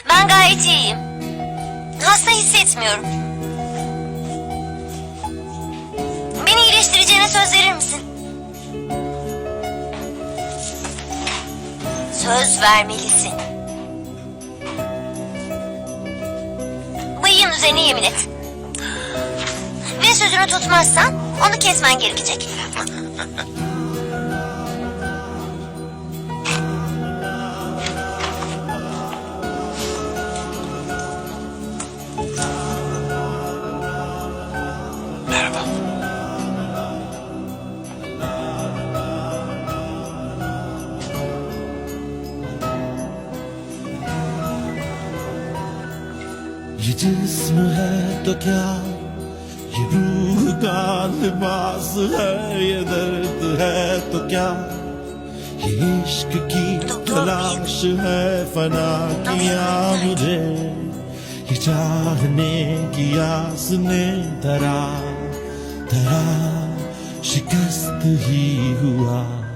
Ben gayet iyiyim. Hasta hissetmiyorum. Beni iyileştireceğine söz verir misin? Söz vermelisin. Bıyığın üzerine yemin et. Ve sözünü tutmazsan onu kesmen gerekecek. Merhaba. ये जिस्म है तो क्या, ये रूह का लिबास है, ये दर्द है तो क्या, ये इश्क की तलाश है, फना किया मुझे ये चाहने की आस ने धरा धरा शिकस्त ही हुआ।